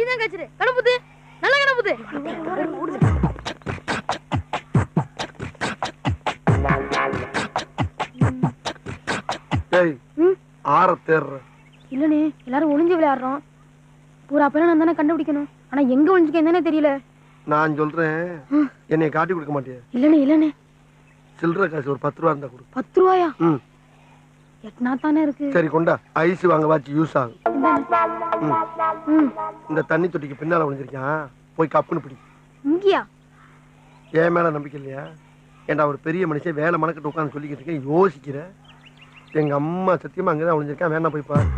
ஒழுங்கா கச்சிரு. கணபுத்து நல்ல கணபுத்து. டேய் ஆற தேர்ற. இல்லனே எல்லாரும் ஒளிஞ்சு விளையாடுறோம். பூரா பேரும் நான் தானே கண்டுபிடிக்கணும். ஆனா எங்க ஒளிஞ்சுக்க என்னன்னே தெரியல. நான் சொல்றேன் என்னைய காட்டி கொடுக்க மாட்டியா? இல்லனே சில்லற காசு ஒரு 10 ரூபா இருந்தா கொடு. 10 ரூபாயா? எட்னா தானே இருக்கு. சரி கொண்டா. ஐஸ் வாங்க வாச்சு யூஸ் ஆகும். இந்த தண்ணி தொட்டிக்கு பின்னால ஒளிஞ்சிருக்கான். போய் கப்புன்னு பிடி. இங்கயா? ஏன் மேல நம்பிக்கை இல்லையா? ஏண்டா ஒரு பெரிய மனுஷன் வேலை மணக்கிட்டு உட்காந்து சொல்லிக்கிட்டு இருக்கேன் யோசிக்கிறேன். எங்க அம்மா சத்தியமா அங்கதான் ஒளிஞ்சிருக்கேன். வேணா போய் பாரு.